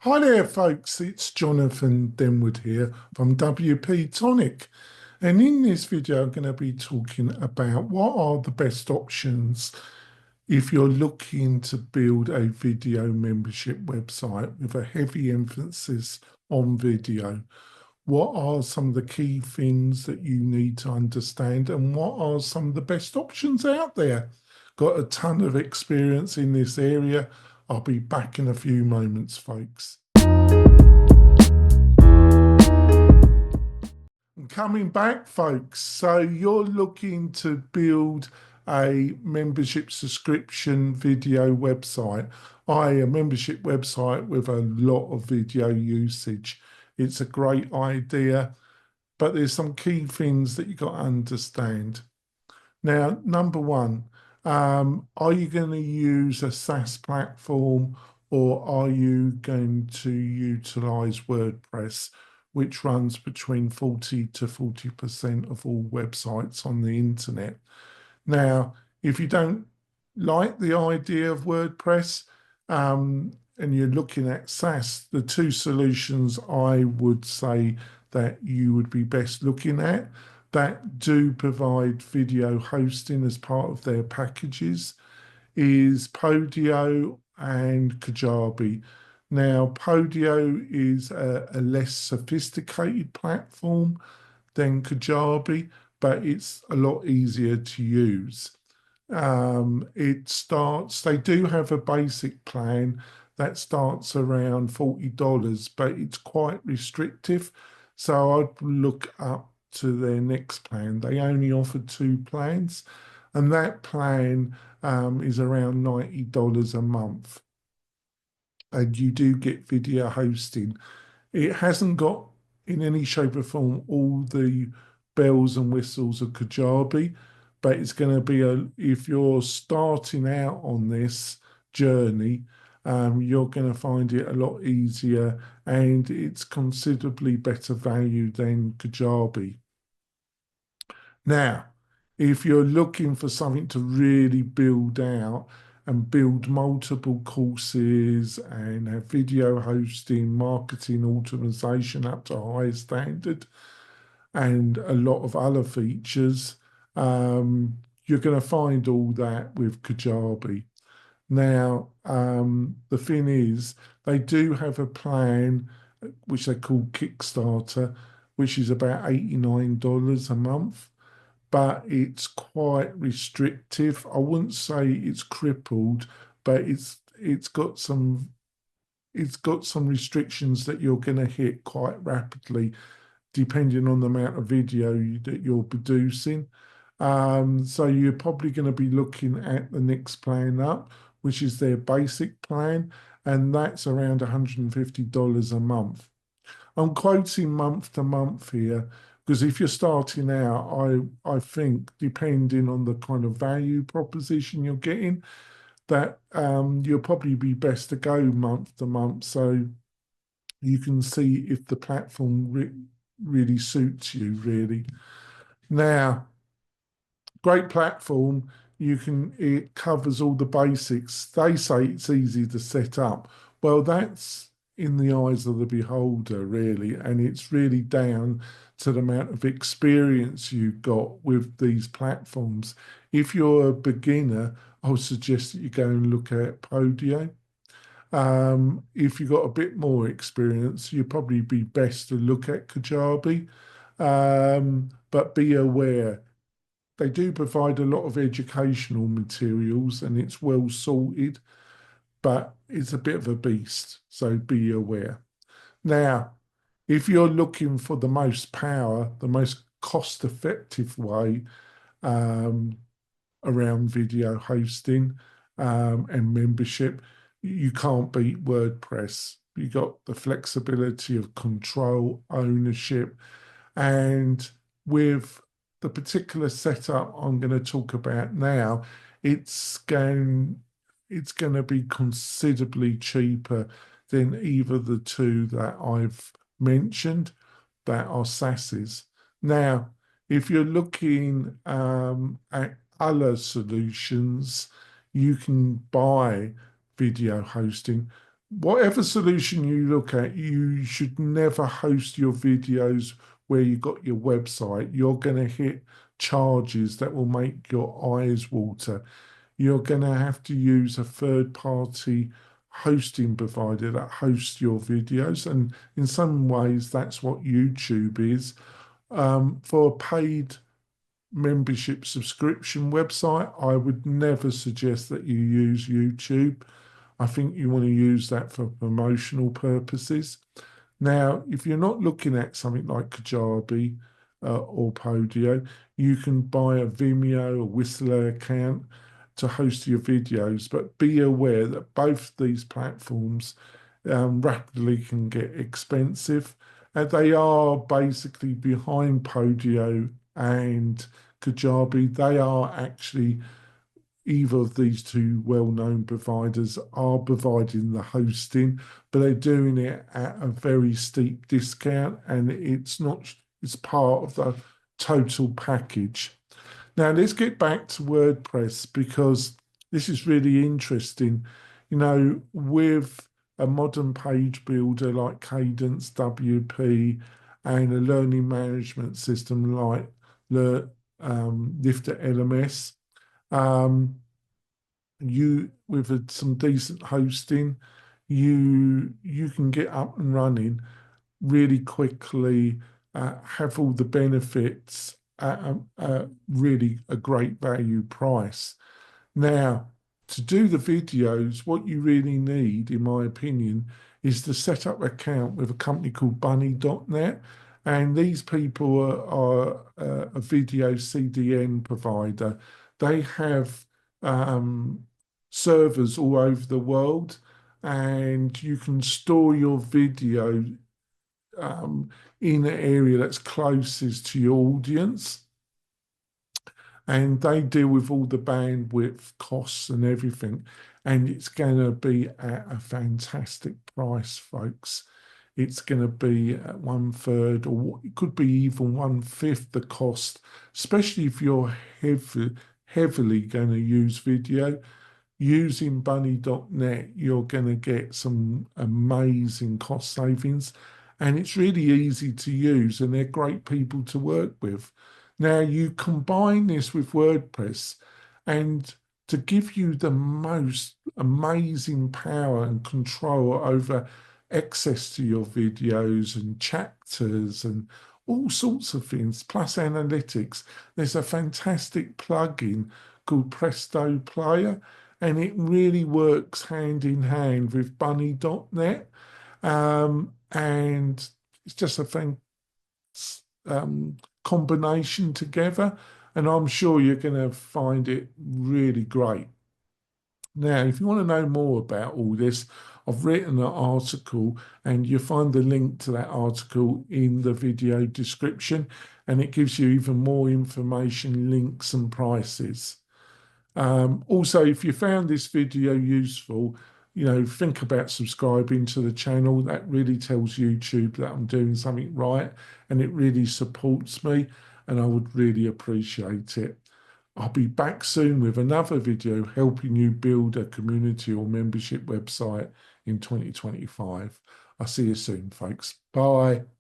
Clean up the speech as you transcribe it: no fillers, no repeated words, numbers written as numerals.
Hi there, folks. It's Jonathan Denwood here from WP-Tonic. And in this video, I'm going to be talking about what are the best options if you're looking to build a video membership website with a heavy emphasis on video. What are some of the key things that you need to understand, and what are some of the best options out there? Got a ton of experience in this area. I'll be back in a few moments, folks. Coming back, folks. So you're looking to build a membership subscription video website, i.e. a membership website with a lot of video usage. It's a great idea, but there's some key things that you got to understand. Now, number one, are you going to use a SaaS platform, or are you going to utilize WordPress, which runs between 40 to 40% of all websites on the internet? Now, if you don't like the idea of WordPress, and you're looking at SaaS, the two solutions I would say that you would be best looking at that do provide video hosting as part of their packages is Podio and Kajabi. Now, Podio is a less sophisticated platform than Kajabi, but it's a lot easier to use. They do have a basic plan that starts around $40, but it's quite restrictive. So I'd look up to their next plan. They only offer two plans, and that plan is around $90 a month. And you do get video hosting. It hasn't got in any shape or form all the bells and whistles of Kajabi, but it's going to be if you're starting out on this journey, you're going to find it a lot easier, and it's considerably better value than Kajabi. Now, if you're looking for something to really build out and build multiple courses and have video hosting, marketing, automation up to high standard, and a lot of other features, you're going to find all that with Kajabi. Now, the thing is, they do have a plan which they call Kickstarter, which is about $89 a month, but it's quite restrictive. I wouldn't say it's crippled, but it's got some restrictions that you're going to hit quite rapidly, depending on the amount of video that you're producing. So you're probably going to be looking at the next plan up, which is their basic plan, and that's around $150 a month. I'm quoting month to month here because if you're starting out, I think depending on the kind of value proposition you're getting, that you'll probably be best to go month to month, so you can see if the platform really suits you, really. Now, great platform. It covers all the basics. They say it's easy to set up. Well, that's in the eyes of the beholder, really, and it's really down to the amount of experience you've got with these platforms. If you're a beginner, I would suggest that you go and look at Podio. If you've got a bit more experience, you'd probably be best to look at Kajabi. But be aware, they do provide a lot of educational materials and it's well sorted, but it's a bit of a beast, so be aware. Now, if you're looking for the most power, the most cost-effective way around video hosting and membership, you can't beat WordPress. You got the flexibility of control, ownership, and with the particular setup I'm going to talk about now, it's going to be considerably cheaper than either the two that I've mentioned that are SaaSes. Now, if you're looking at other solutions, you can buy video hosting. whatever solution you look at, you should never host your videos where you got your website. You're going to hit charges that will make your eyes water. You're going to have to use a third party hosting provider that hosts your videos. And in some ways, that's what YouTube is. For a paid membership subscription website, I would never suggest that you use YouTube. I think you want to use that for promotional purposes. Now, if you're not looking at something like Kajabi or Podio, you can buy a Vimeo or Whistler account to host your videos, but be aware that both these platforms rapidly can get expensive. They are basically behind Podio and Kajabi. They are actually either of these two well-known providers are providing the hosting, but they're doing it at a very steep discount, and it's part of the total package. Now let's get back to WordPress because this is really interesting. You know, with a modern page builder like Cadence, WP, and a learning management system like Lifter LMS, you with some decent hosting, you can get up and running really quickly, have all the benefits at really a great value price. Now, to do the videos, what you really need, in my opinion, is to set up an account with a company called bunny.net. And these people are a video CDN provider. They have servers all over the world, and you can store your video in an area that's closest to your audience. And they deal with all the bandwidth costs and everything. And it's going to be at a fantastic price, folks. It's going to be at 1/3, or it could be even 1/5 the cost, especially if you're heavily going to use video. Using bunny.net, you're going to get some amazing cost savings, and it's really easy to use, and they're great people to work with. Now, you combine this with WordPress, and to give you the most amazing power and control over access to your videos and chapters and all sorts of things, plus analytics, there's a fantastic plugin called Presto Player, and it really works hand in hand with bunny.net. And it's just a combination together, and I'm sure you're going to find it really great. Now, if you want to know more about all this, I've written an article, and you'll find the link to that article in the video description, and it gives you even more information, links and prices. Also, if you found this video useful, think about subscribing to the channel. That really tells YouTube that I'm doing something right, and it really supports me, and I would really appreciate it. I'll be back soon with another video helping you build a community or membership website in 2025. I'll see you soon, folks. Bye.